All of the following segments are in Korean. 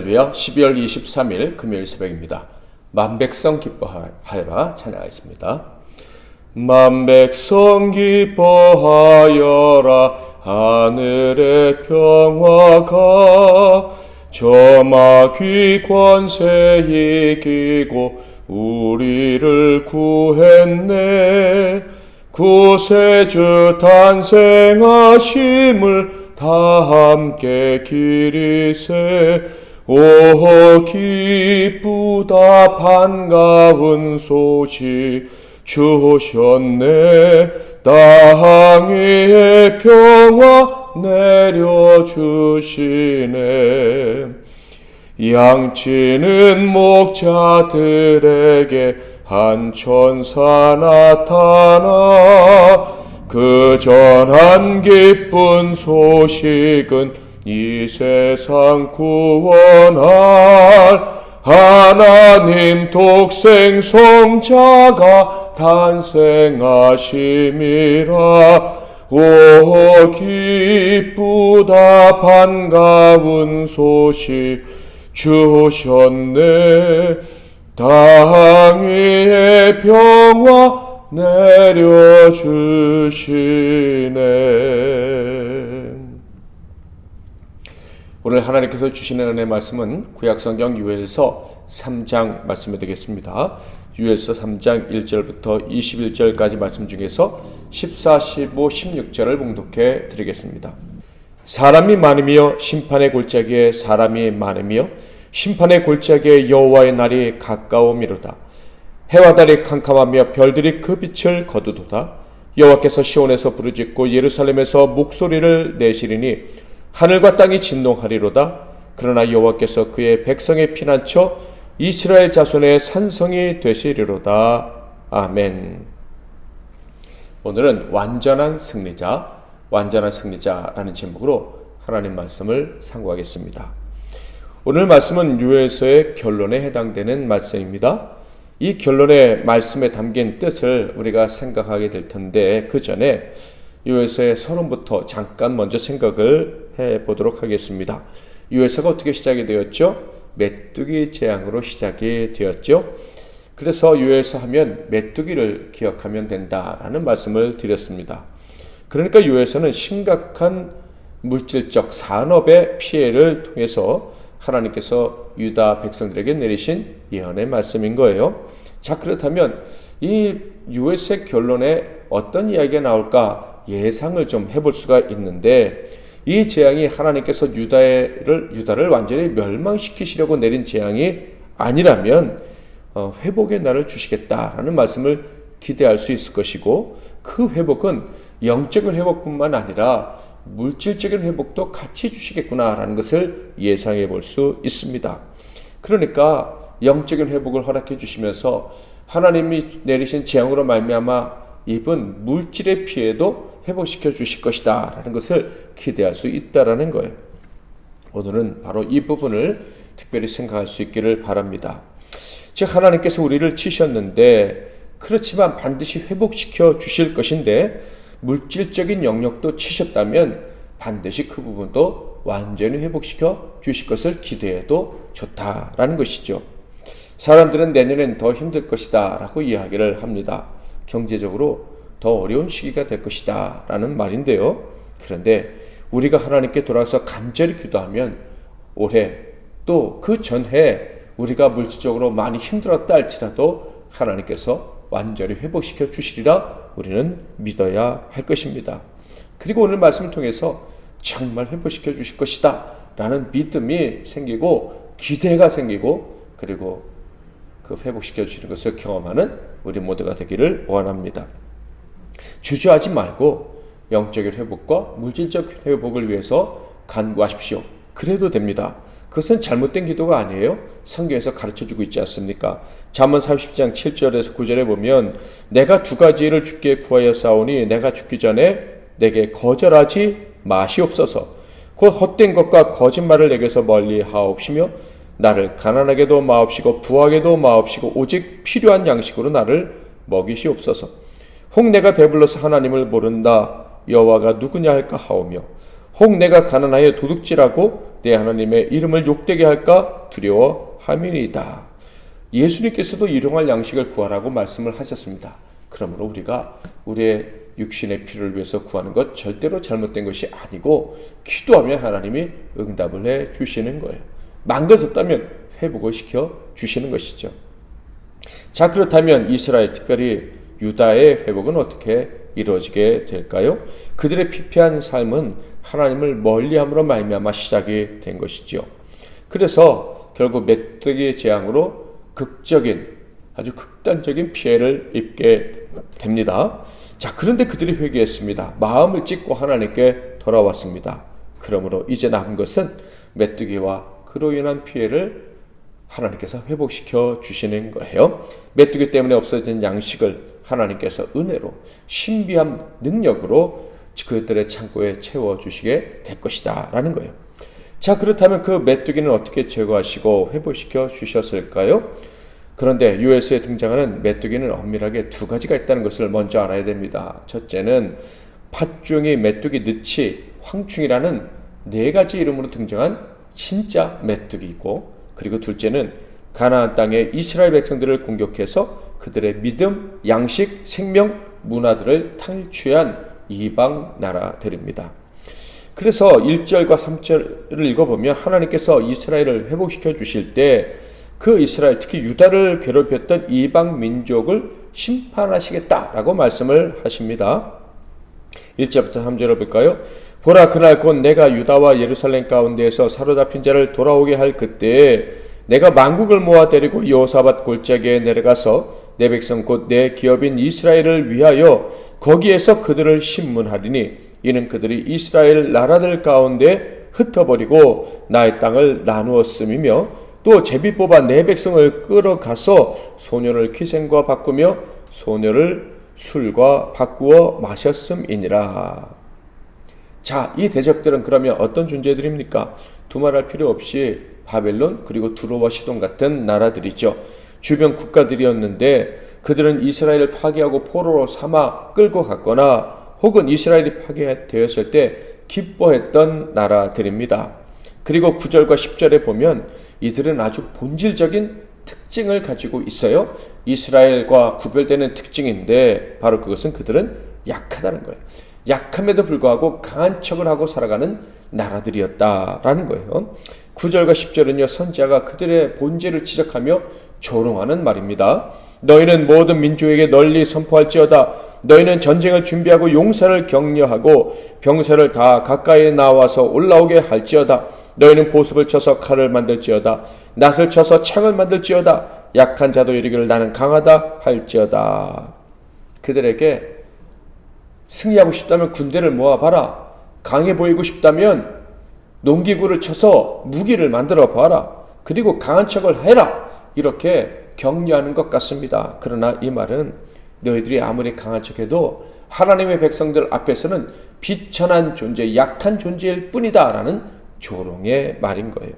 할렐루야. 12월 23일 금요일 새벽입니다. 만백성 기뻐하여라 찬양하겠습니다. 만백성 기뻐하여라 하늘의 평화가 저 마귀 권세 이기고 우리를 구했네. 구세주 탄생하심을 다 함께 기리세. 오 기쁘다 반가운 소식 주셨네. 땅 위에 평화 내려주시네. 양치는 목자들에게 한 천사 나타나 그 전한 기쁜 소식은 이 세상 구원할 하나님 독생 성자가 탄생하심이라. 오 기쁘다 반가운 소식 주셨네. 땅 위에 평화 내려주시네. 오늘 하나님께서 주시는 은혜 말씀은 구약성경 요엘서 3장 말씀이 되겠습니다. 요엘서 3장 1절부터 21절까지 말씀 중에서 14, 15, 16절을 봉독해 드리겠습니다. 사람이 많으며 심판의 골짜기에 사람이 많으며 심판의 골짜기에 여호와의 날이 가까우미로다. 해와 달이 캄캄하며 별들이 그 빛을 거두도다. 여호와께서 시온에서 부르짖고 예루살렘에서 목소리를 내시리니 하늘과 땅이 진동하리로다. 그러나 여호와께서 그의 백성의 피난처 이스라엘 자손의 산성이 되시리로다. 아멘. 오늘은 완전한 승리자라는 제목으로 하나님 말씀을 상고하겠습니다. 오늘 말씀은 요엘서의 결론에 해당되는 말씀입니다. 이 결론의 말씀에 담긴 뜻을 우리가 생각하게 될 텐데 그 전에 요엘서의 서론부터 잠깐 먼저 생각을 해보도록 하겠습니다. 요엘서가 어떻게 시작이 되었죠? 메뚜기 재앙으로 시작이 되었죠. 그래서 요엘서 하면 메뚜기를 기억하면 된다라는 말씀을 드렸습니다. 그러니까 요엘서는 심각한 물질적 산업의 피해를 통해서 하나님께서 유다 백성들에게 내리신 예언의 말씀인 거예요. 자, 그렇다면 이 요엘서의 결론에 어떤 이야기가 나올까 예상을 좀 해볼 수가 있는데, 이 재앙이 하나님께서 유다를 완전히 멸망시키시려고 내린 재앙이 아니라면 회복의 날을 주시겠다라는 말씀을 기대할 수 있을 것이고, 그 회복은 영적인 회복뿐만 아니라 물질적인 회복도 같이 주시겠구나라는 것을 예상해 볼 수 있습니다. 그러니까 영적인 회복을 허락해 주시면서 하나님이 내리신 재앙으로 말미암아 입은 물질의 피해도 회복시켜 주실 것이다 라는 것을 기대할 수 있다라는 거예요. 오늘은 바로 이 부분을 특별히 생각할 수 있기를 바랍니다. 즉 하나님께서 우리를 치셨는데, 그렇지만 반드시 회복시켜 주실 것인데 물질적인 영역도 치셨다면 반드시 그 부분도 완전히 회복시켜 주실 것을 기대해도 좋다라는 것이죠. 사람들은 내년엔 더 힘들 것이다 라고 이야기를 합니다. 경제적으로 더 어려운 시기가 될 것이다 라는 말인데요. 그런데 우리가 하나님께 돌아가서 간절히 기도하면 올해 또 그 전해 우리가 물질적으로 많이 힘들었다 할지라도 하나님께서 완전히 회복시켜 주시리라 우리는 믿어야 할 것입니다. 그리고 오늘 말씀을 통해서 정말 회복시켜 주실 것이다 라는 믿음이 생기고 기대가 생기고, 그리고 그 회복시켜 주시는 것을 경험하는 우리 모두가 되기를 원합니다. 주저하지 말고 영적인 회복과 물질적 회복을 위해서 간구하십시오. 그래도 됩니다. 그것은 잘못된 기도가 아니에요. 성경에서 가르쳐주고 있지 않습니까? 잠언 30장 7절에서 9절에 보면 내가 두 가지를 주께 구하였사오니 내가 죽기 전에 내게 거절하지 마시옵소서. 곧 헛된 것과 거짓말을 내게서 멀리 하옵시며 나를 가난하게도 마옵시고 부하게도 마옵시고 오직 필요한 양식으로 나를 먹이시옵소서. 혹 내가 배불러서 하나님을 모른다 여호와가 누구냐 할까 하오며 혹 내가 가난하여 도둑질하고 내 하나님의 이름을 욕되게 할까 두려워함이니이다. 예수님께서도 일용할 양식을 구하라고 말씀을 하셨습니다. 그러므로 우리가 우리의 육신의 필요를 위해서 구하는 것 절대로 잘못된 것이 아니고 기도하면 하나님이 응답을 해 주시는 거예요. 망가졌다면 회복을 시켜 주시는 것이죠. 자, 그렇다면 이스라엘, 특별히 유다의 회복은 어떻게 이루어지게 될까요? 그들의 피폐한 삶은 하나님을 멀리함으로 말미암아 시작이 된 것이지요. 그래서 결국 메뚜기 재앙으로 아주 극단적인 피해를 입게 됩니다. 자, 그런데 그들이 회개했습니다. 마음을 찢고 하나님께 돌아왔습니다. 그러므로 이제 남은 것은 메뚜기와 그로 인한 피해를 하나님께서 회복시켜 주시는 거예요. 메뚜기 때문에 없어진 양식을 하나님께서 은혜로 신비한 능력으로 그들의 창고에 채워주시게 될 것이다 라는 거예요. 자, 그렇다면 그 메뚜기는 어떻게 제거하시고 회복시켜 주셨을까요? 그런데 요엘서에 등장하는 메뚜기는 엄밀하게 두 가지가 있다는 것을 먼저 알아야 됩니다. 첫째는 팥중이, 메뚜기, 느치, 황충이라는 네 가지 이름으로 등장한 진짜 메뚜기이고, 그리고 둘째는 가나안 땅의 이스라엘 백성들을 공격해서 그들의 믿음, 양식, 생명, 문화들을 탈취한 이방 나라들입니다. 그래서 1절과 3절을 읽어보면 하나님께서 이스라엘을 회복시켜 주실 때 그 이스라엘, 특히 유다를 괴롭혔던 이방 민족을 심판하시겠다라고 말씀을 하십니다. 1절부터 3절을 볼까요? 보라, 그날 곧 내가 유다와 예루살렘 가운데에서 사로잡힌 자를 돌아오게 할 그때에 내가 만국을 모아 데리고 여호사밧 골짜기에 내려가서 내 백성 곧 내 기업인 이스라엘을 위하여 거기에서 그들을 심문하리니 이는 그들이 이스라엘 나라들 가운데 흩어버리고 나의 땅을 나누었음이며 또 제비 뽑아 내 백성을 끌어가서 소녀를 기생과 바꾸며 소녀를 술과 바꾸어 마셨음이니라. 자, 이 대적들은 그러면 어떤 존재들입니까? 두말할 필요 없이 바벨론 그리고 두로와 시돈 같은 나라들이죠. 주변 국가들이었는데 그들은 이스라엘을 파괴하고 포로로 삼아 끌고 갔거나 혹은 이스라엘이 파괴되었을 때 기뻐했던 나라들입니다. 그리고 9절과 10절에 보면 이들은 아주 본질적인 특징을 가지고 있어요. 이스라엘과 구별되는 특징인데 바로 그것은 그들은 약하다는 거예요. 약함에도 불구하고 강한 척을 하고 살아가는 나라들이었다라는 거예요. 9절과 10절은요, 선지자가 그들의 본질을 지적하며 조롱하는 말입니다. 너희는 모든 민족에게 널리 선포할지어다. 너희는 전쟁을 준비하고 용사를 격려하고 병사를 다 가까이 나와서 올라오게 할지어다. 너희는 보습을 쳐서 칼을 만들지어다. 낫을 쳐서 창을 만들지어다. 약한 자도 이르기를 나는 강하다 할지어다. 그들에게 승리하고 싶다면 군대를 모아봐라. 강해 보이고 싶다면 농기구를 쳐서 무기를 만들어 봐라. 그리고 강한 척을 해라. 이렇게 격려하는 것 같습니다. 그러나 이 말은 너희들이 아무리 강한 척해도 하나님의 백성들 앞에서는 비천한 존재, 약한 존재일 뿐이다 라는 조롱의 말인 거예요.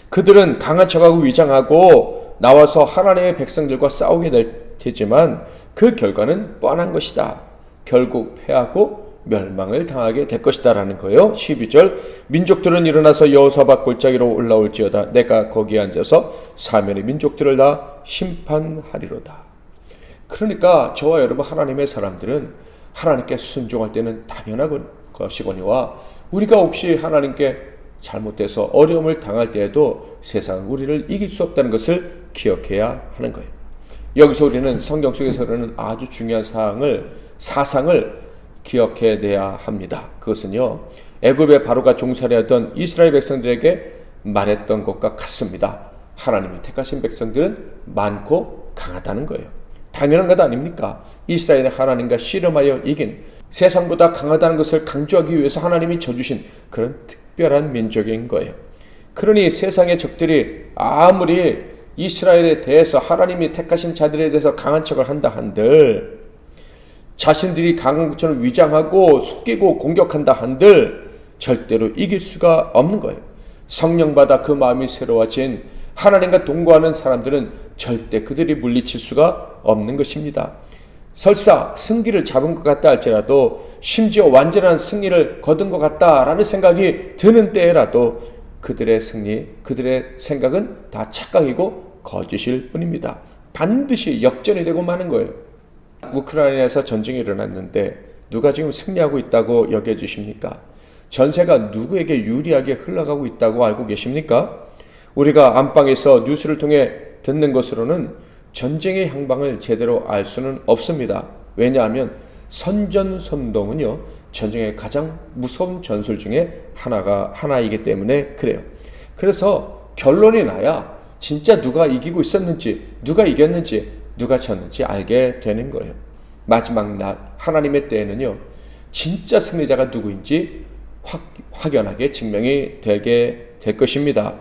그들은 강한 척하고 위장하고 나와서 하나님의 백성들과 싸우게 될 테지만 그 결과는 뻔한 것이다. 결국 패하고 멸망을 당하게 될 것이다 라는 거예요. 12절 민족들은 일어나서 여호사밧 골짜기로 올라올지어다. 내가 거기에 앉아서 사면의 민족들을 다 심판하리로다. 그러니까 저와 여러분 하나님의 사람들은 하나님께 순종할 때는 당연한 것이거니와 우리가 혹시 하나님께 잘못돼서 어려움을 당할 때에도 세상은 우리를 이길 수 없다는 것을 기억해야 하는 거예요. 여기서 우리는 성경 속에서는 아주 중요한 사상을 기억해내야 합니다. 그것은요, 애굽의 바로가 종살이하던 이스라엘 백성들에게 말했던 것과 같습니다. 하나님이 택하신 백성들은 많고 강하다는 거예요. 당연한 것 아닙니까? 이스라엘의 하나님과 씨름하여 이긴 세상보다 강하다는 것을 강조하기 위해서 하나님이 져주신 그런 특별한 민족인 거예요. 그러니 세상의 적들이 아무리 이스라엘에 대해서 하나님이 택하신 자들에 대해서 강한 척을 한다 한들, 자신들이 강한 것처럼 위장하고 속이고 공격한다 한들 절대로 이길 수가 없는 거예요. 성령받아 그 마음이 새로워진 하나님과 동거하는 사람들은 절대 그들이 물리칠 수가 없는 것입니다. 설사 승기를 잡은 것 같다 할지라도, 심지어 완전한 승리를 거둔 것 같다라는 생각이 드는 때라도 그들의 승리, 그들의 생각은 다 착각이고 거짓일 뿐입니다. 반드시 역전이 되고 마는 거예요. 우크라이나에서 전쟁이 일어났는데 누가 지금 승리하고 있다고 여겨지십니까? 전세가 누구에게 유리하게 흘러가고 있다고 알고 계십니까? 우리가 안방에서 뉴스를 통해 듣는 것으로는 전쟁의 향방을 제대로 알 수는 없습니다. 왜냐하면 선전선동은요, 전쟁의 가장 무서운 전술 중에 하나이기 때문에 그래요. 그래서 결론이 나야 진짜 누가 이기고 있었는지, 누가 이겼는지, 누가 졌는지 알게 되는 거예요. 마지막 날 하나님의 때에는요, 진짜 승리자가 누구인지 확연하게 증명이 되게 될 것입니다.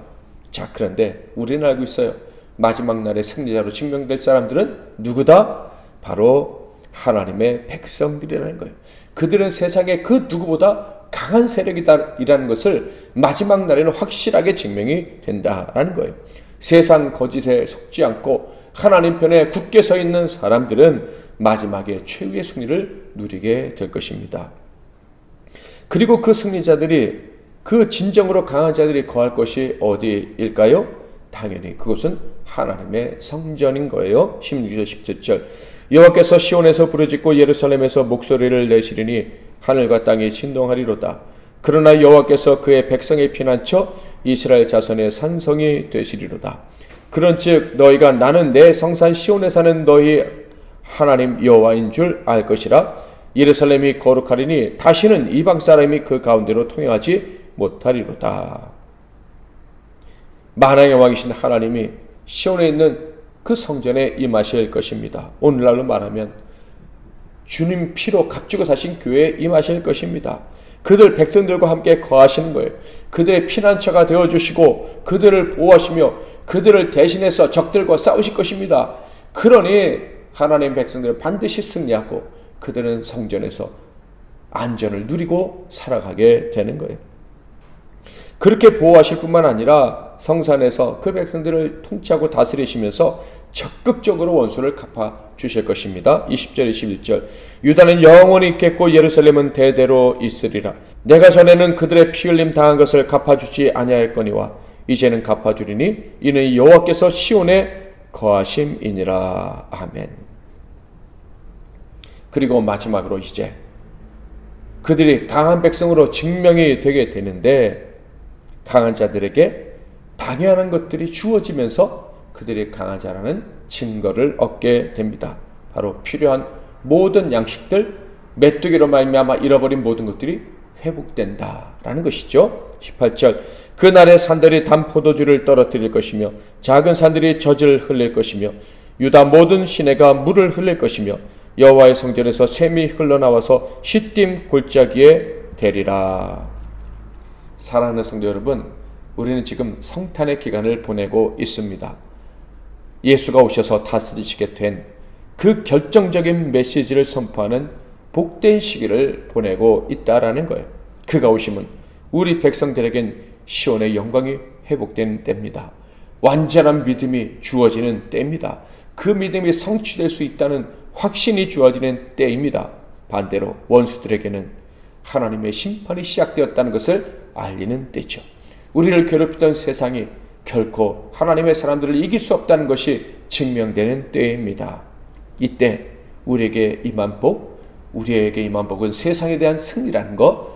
자, 그런데 우리는 알고 있어요. 마지막 날의 승리자로 증명될 사람들은 누구다? 바로 하나님의 백성들이라는 거예요. 그들은 세상에 그 누구보다 강한 세력이라는 것을 마지막 날에는 확실하게 증명이 된다라는 거예요. 세상 거짓에 속지 않고 하나님 편에 굳게 서 있는 사람들은 마지막에 최후의 승리를 누리게 될 것입니다. 그리고 그 승리자들이, 그 진정으로 강한 자들이 거할 것이 어디일까요? 당연히 그것은 하나님의 성전인 거예요. 16절 17절 여호와께서 시온에서 부르짖고 예루살렘에서 목소리를 내시리니 하늘과 땅이 진동하리로다. 그러나 여호와께서 그의 백성의 피난처 이스라엘 자손의 산성이 되시리로다. 그런즉 너희가 나는 내 성산 시온에 사는 너희 하나님 여호와인 줄 알 것이라. 예루살렘이 거룩하리니 다시는 이방 사람이 그 가운데로 통행하지 못하리로다. 만왕의 왕이신 하나님이 시온에 있는 그 성전에 임하실 것입니다. 오늘날로 말하면 주님 피로 값주고 사신 교회에 임하실 것입니다. 그들 백성들과 함께 거하시는 거예요. 그들의 피난처가 되어주시고 그들을 보호하시며 그들을 대신해서 적들과 싸우실 것입니다. 그러니 하나님 백성들은 반드시 승리하고 그들은 성전에서 안전을 누리고 살아가게 되는 거예요. 그렇게 보호하실 뿐만 아니라 성산에서 그 백성들을 통치하고 다스리시면서 적극적으로 원수를 갚아주실 것입니다. 20절 21절 유다는 영원히 있겠고 예루살렘은 대대로 있으리라. 내가 전에는 그들의 피 흘림 당한 것을 갚아주지 아니하였거니와 이제는 갚아주리니 이는 여호와께서 시온에 거하심이니라. 아멘. 그리고 마지막으로 이제 그들이 강한 백성으로 증명이 되게 되는데, 강한 자들에게 당연한 것들이 주어지면서 그들이 강한 자라는 증거를 얻게 됩니다. 바로 필요한 모든 양식들, 메뚜기로 말미암아 잃어버린 모든 것들이 회복된다라는 것이죠. 18절 그날에 산들이 단 포도주를 떨어뜨릴 것이며 작은 산들이 젖을 흘릴 것이며 유다 모든 시내가 물을 흘릴 것이며 여호와의 성전에서 샘이 흘러나와서 시딤 골짜기에 되리라. 사랑하는 성도 여러분, 우리는 지금 성탄의 기간을 보내고 있습니다. 예수가 오셔서 다스리시게 된 그 결정적인 메시지를 선포하는 복된 시기를 보내고 있다라는 거예요. 그가 오시면 우리 백성들에겐 시온의 영광이 회복된 때입니다. 완전한 믿음이 주어지는 때입니다. 그 믿음이 성취될 수 있다는 확신이 주어지는 때입니다. 반대로 원수들에게는 하나님의 심판이 시작되었다는 것을 알리는 때죠. 우리를 괴롭히던 세상이 결코 하나님의 사람들을 이길 수 없다는 것이 증명되는 때입니다. 이때 우리에게 임한 복, 우리에게 임한 복은 세상에 대한 승리라는 것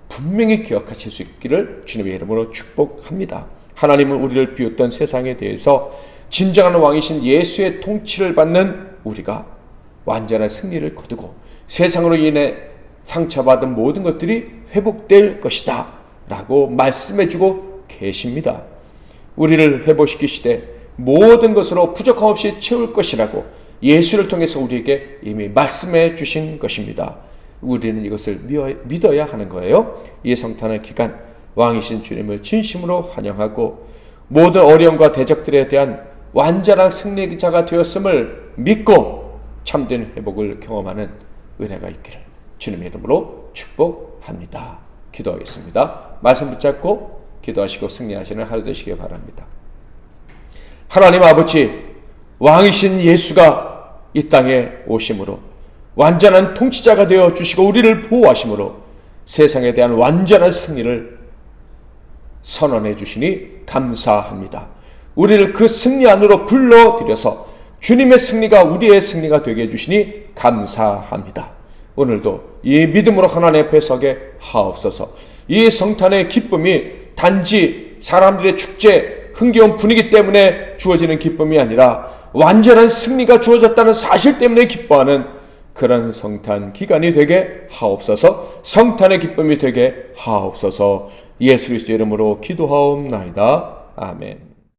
분명히 기억하실 수 있기를 주님의 이름으로 축복합니다. 하나님은 우리를 비웃던 세상에 대해서 진정한 왕이신 예수의 통치를 받는 우리가 완전한 승리를 거두고 세상으로 인해 상처받은 모든 것들이 회복될 것이다 라고 말씀해주고 계십니다. 우리를 회복시키시되 모든 것으로 부족함 없이 채울 것이라고 예수를 통해서 우리에게 이미 말씀해 주신 것입니다. 우리는 이것을 믿어야 하는 거예요. 이 성탄의 기간 왕이신 주님을 진심으로 환영하고 모든 어려움과 대적들에 대한 완전한 승리자가 되었음을 믿고 참된 회복을 경험하는 은혜가 있기를 주님의 이름으로 축복합니다. 기도하겠습니다. 말씀 붙잡고 기도하시고 승리하시는 하루 되시길 바랍니다. 하나님 아버지, 왕이신 예수가 이 땅에 오심으로 완전한 통치자가 되어 주시고 우리를 보호하심으로 세상에 대한 완전한 승리를 선언해 주시니 감사합니다. 우리를 그 승리 안으로 불러들여서 주님의 승리가 우리의 승리가 되게 해주시니 감사합니다. 오늘도 이 믿음으로 하나님 앞에 서게 하옵소서. 이 성탄의 기쁨이 단지 사람들의 축제, 흥겨운 분위기 때문에 주어지는 기쁨이 아니라 완전한 승리가 주어졌다는 사실 때문에 기뻐하는 그런 성탄 기간이 되게 하옵소서. 성탄의 기쁨이 되게 하옵소서. 예수 그리스도 이름으로 기도하옵나이다. 아멘.